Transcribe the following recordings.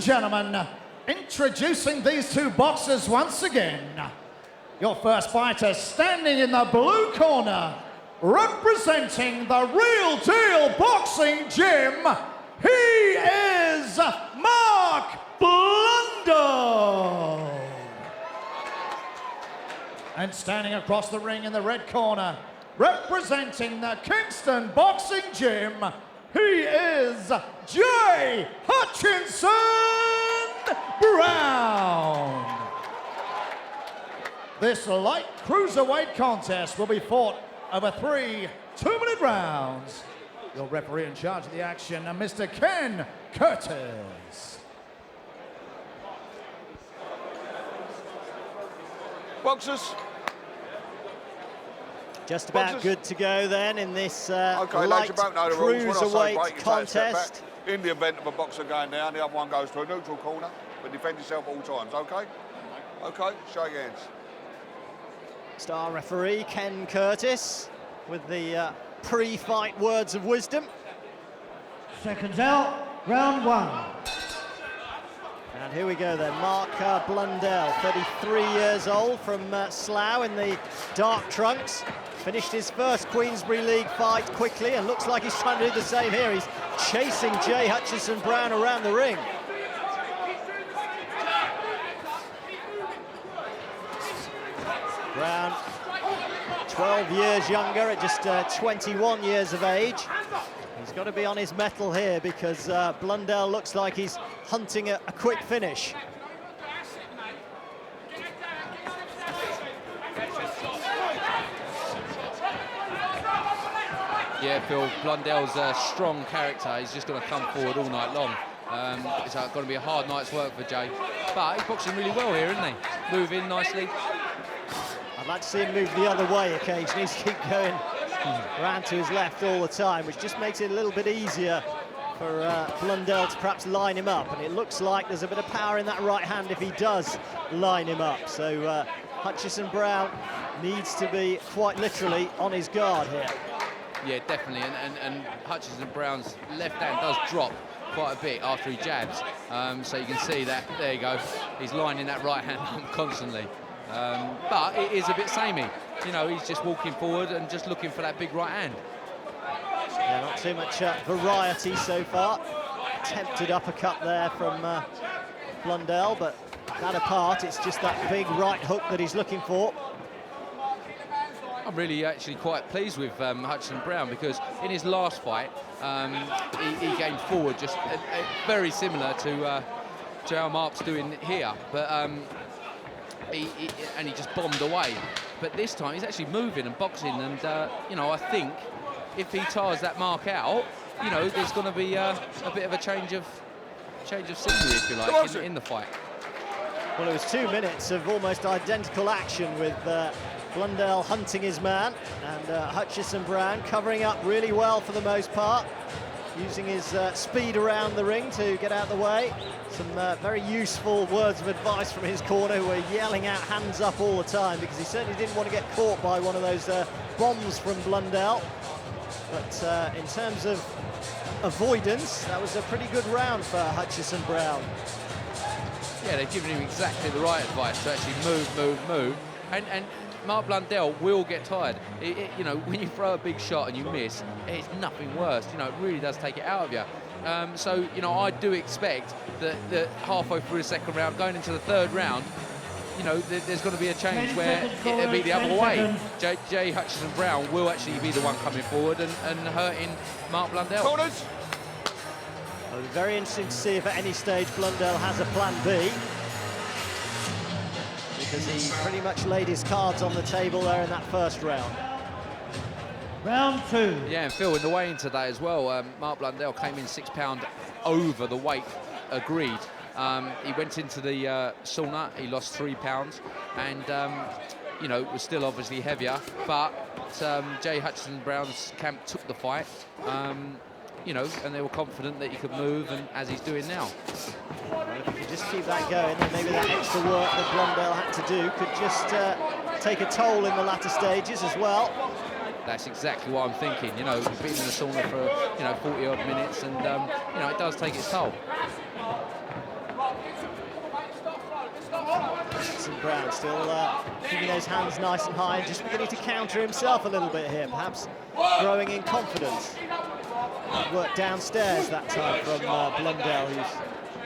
gentlemen, introducing these two boxers once again. Your first fighter standing in the blue corner, representing the Real Deal Boxing Gym, he is Marc Blundell. And standing across the ring in the red corner, representing the Kingston Boxing Gym, he is Jay Hutchinson Brown. This light cruiserweight contest will be fought over 3 2-minute rounds. Your referee in charge of the action, Mr. Ken Curtis. Boxers. Just about good to go then in this light know the rules. cruiserweight contest. In the event of a boxer going down, the other one goes to a neutral corner, but defend yourself at all times, okay? Okay, shake hands. Star referee Ken Curtis with the pre-fight words of wisdom. Seconds out, round 1. And here we go then, Marc Blundell, 33 years old, from Slough in the dark trunks. Finished his first Queensbury League fight quickly and looks like he's trying to do the same here. He's chasing Jay Hutchinson Brown around the ring. Brown, 12 years younger at just 21 years of age. He's got to be on his mettle here because Blundell looks like he's hunting a quick finish. Yeah, Phil, Blundell's a strong character. He's just going to come forward all night long. It's going to be a hard night's work for Jay. But he's boxing really well here, isn't he? Moving nicely. I'd like to see him move the other way occasionally. He's keep going round to his left all the time, which just makes it a little bit easier for Blundell to perhaps line him up. And it looks like there's a bit of power in that right hand if he does line him up. So Hutchinson Brown needs to be quite literally on his guard here. Yeah, definitely, and Hutchinson Brown's left hand does drop quite a bit after he jabs, so you can see that, there you go, he's lining that right hand up constantly, but it is a bit samey, you know, he's just walking forward and just looking for that big right hand. Yeah, not too much variety so far. Attempted uppercut there from Blundell, but that apart, it's just that big right hook that he's looking for. I'm really actually quite pleased with Hutchinson Brown because in his last fight, he came forward just very similar to how Marc's doing here, but he just bombed away. But this time he's actually moving and boxing, and you know, I think if he tires that Marc out, you know, there's going to be a bit of a change of scenery, if you like, in the fight. Well, it was 2 minutes of almost identical action with Blundell hunting his man, and Hutchinson Brown covering up really well for the most part, using his speed around the ring to get out of the way. Some very useful words of advice from his corner, who were yelling out hands up all the time because he certainly didn't want to get caught by one of those bombs from Blundell. But in terms of avoidance, that was a pretty good round for Hutchinson Brown. Yeah, they've given him exactly the right advice to actually move. And Marc Blundell will get tired. You know, when you throw a big shot and you miss, it's nothing worse. You know, it really does take it out of you. So, you know, I do expect that halfway through the second round, going into the third round, you know, there's going to be a change where it'll be the other way. Jay Hutchinson Brown will actually be the one coming forward and hurting Marc Blundell. Corners. It'll be very interesting to see if at any stage Blundell has a plan B, because he pretty much laid his cards on the table there in that first round. Round 2. Yeah, and Phil, in the weigh-in today as well, Marc Blundell came in £6 over the weight agreed. He went into the sauna, he lost £3, and you know, was still obviously heavier, but Jay Hutchinson Brown's camp took the fight, you know, and they were confident that he could move, and as he's doing now. Well, if he could just keep that going, then maybe that extra work that Blundell had to do could just take a toll in the latter stages as well. That's exactly what I'm thinking. You know, being in the sauna for 40 odd minutes, and you know, it does take its toll. Hutchinson Brown still keeping those hands nice and high, and just beginning to counter himself a little bit here, perhaps growing in confidence. Work downstairs that time from Blundell, who's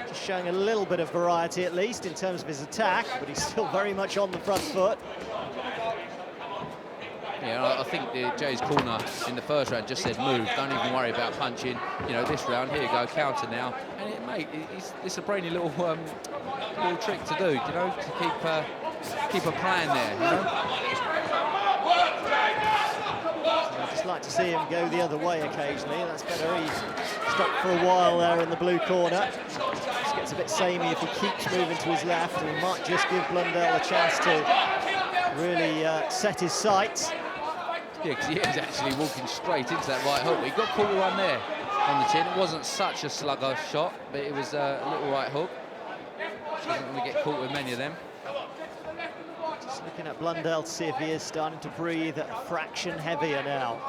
just showing a little bit of variety at least in terms of his attack, but he's still very much on the front foot. Yeah, I think Jay's corner in the first round just said move, don't even worry about punching. You know, this round, here you go, counter now. And it's a brainy little trick to do, you know, to keep a plan there, you know. I'd just like to see him go the other way occasionally. That's better. He's stuck for a while there in the blue corner. Just gets a bit samey if he keeps moving to his left, and he might just give Blundell a chance to really set his sights. Yeah, because he is actually walking straight into that right hook. He got caught with one there on the chin. It wasn't such a slugger shot, but it was a little right hook. Doesn't want to get caught with many of them. Just looking at Blundell to see if he is starting to breathe a fraction heavier now.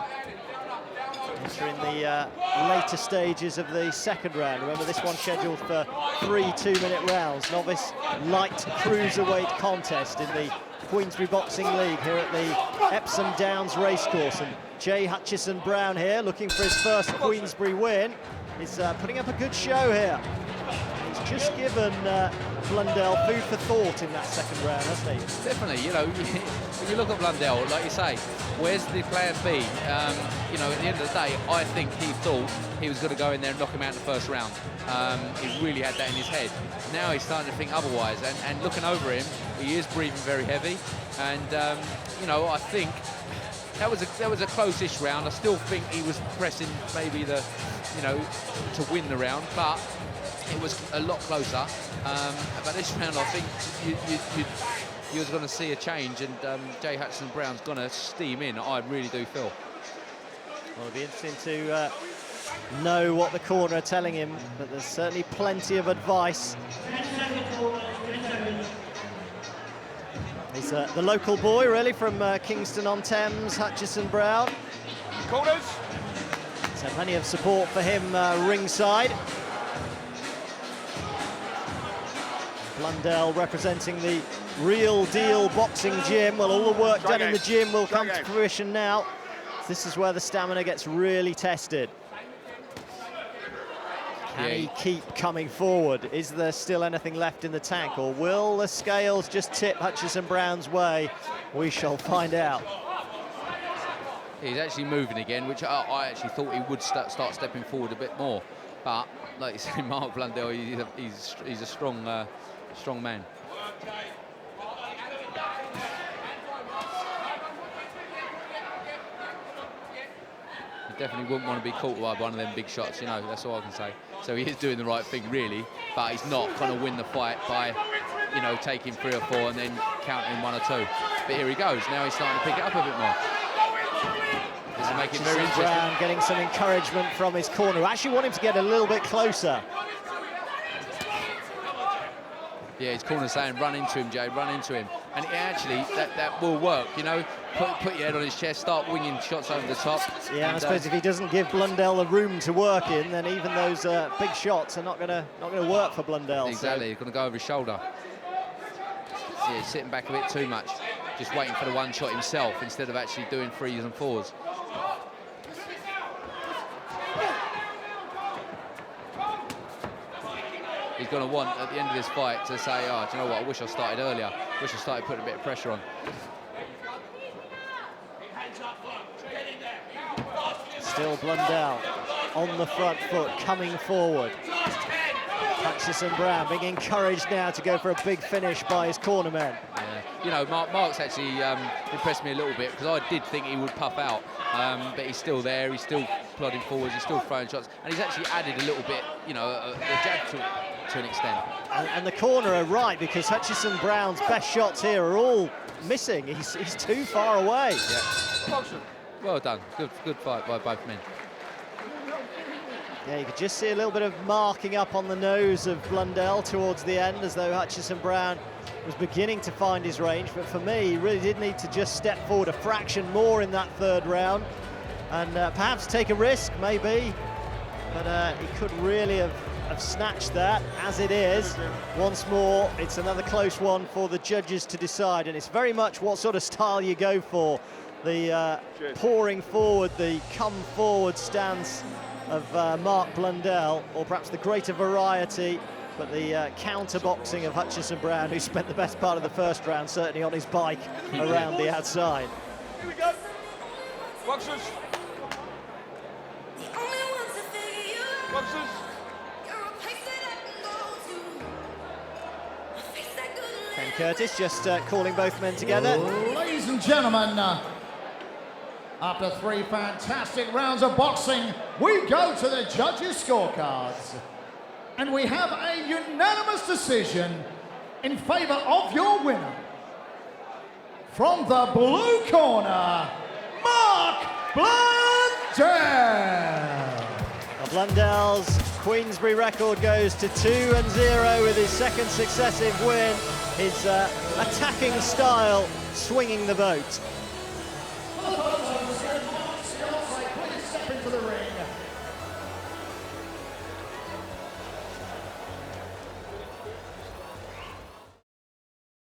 Entering the later stages of the second round. Remember, this one's scheduled for 3 2-minute rounds. Novice light cruiserweight contest in the Queensbury Boxing League here at the Epsom Downs Racecourse. And Jay Hutchinson Brown here, looking for his first Queensbury win. He's putting up a good show here. He's just given Blundell food for thought in that second round, hasn't he? Definitely, you know, when you look at Blundell, like you say, where's the plan B? You know, at the end of the day, I think he thought he was going to go in there and knock him out in the first round. He really had that in his head. Now he's starting to think otherwise, and looking over him, he is breathing very heavy. And you know, I think that was a close-ish round. I still think he was pressing maybe you know, to win the round, but it was a lot closer. But this round, I think you was going to see a change, and Jay Hutchinson Brown's going to steam in. I really do feel. Well, it'll be interesting to know what the corner are telling him, but there's certainly plenty of advice. He's the local boy, really, from Kingston-on-Thames, Hutchinson Brown. Corners. So plenty of support for him ringside. Blundell representing the Real Deal Boxing Gym. Well, all the work done in the gym will come to fruition now. This is where the stamina gets really tested. Can he keep coming forward? Is there still anything left in the tank, or will the scales just tip Hutchinson Brown's way? We shall find out. He's actually moving again, which I actually thought he would start stepping forward a bit more. But like you say, Marc Blundell, he's a strong man. He definitely wouldn't want to be caught by one of them big shots, you know, that's all I can say. So he is doing the right thing, really, but he's not going to win the fight by, you know, taking 3 or 4 and then counting 1 or 2. But here he goes. Now he's starting to pick it up a bit more. This will make it very interesting. Brown getting some encouragement from his corner. I actually want him to get a little bit closer. Yeah, his corner saying, run into him, Jay, run into him. And actually, that will work, you know. Put your head on his chest, start winging shots over the top. Yeah, and I suppose if he doesn't give Blundell the room to work in, then even those big shots are not going to work for Blundell. Exactly, so. he's going to go over his shoulder. Yeah, he's sitting back a bit too much, just waiting for the one shot himself instead of actually doing 3s and 4s. He's going to want, at the end of this fight, to say, oh, do you know what, I wish I started earlier. I wish I started putting a bit of pressure on. Still Blundell on the front foot, coming forward. Hutchinson Brown being encouraged now to go for a big finish by his cornermen. Yeah. You know, Mark's actually impressed me a little bit, because I did think he would puff out, but he's still there, he's still plodding forwards, he's still throwing shots, and he's actually added a little bit, you know, a jab to an extent. And the corner are right, because Hutchinson Brown's best shots here are all missing. He's too far away. Yeah. Well done. Good fight by both men. Yeah, you could just see a little bit of marking up on the nose of Blundell towards the end, as though Hutchinson Brown was beginning to find his range. But for me, he really did need to just step forward a fraction more in that third round, and perhaps take a risk, maybe. but he could really have snatched that. As it is, once more, it's another close one for the judges to decide, and it's very much what sort of style you go for. The pouring forward, the come forward stance of Marc Blundell, or perhaps the greater variety, but the counter boxing of Hutchinson Brown, who spent the best part of the first round certainly on his bike around the outside. Here we go. Boxers. Boxers. Ken Curtis just calling both men together. Ladies and gentlemen, after 3 fantastic rounds of boxing, we go to the judges' scorecards. And we have a unanimous decision in favour of your winner. From the blue corner, Marc Blundell. Blundell's Queensbury record goes to 2-0 with his second successive win. His attacking style swinging the vote. Please step into the ring.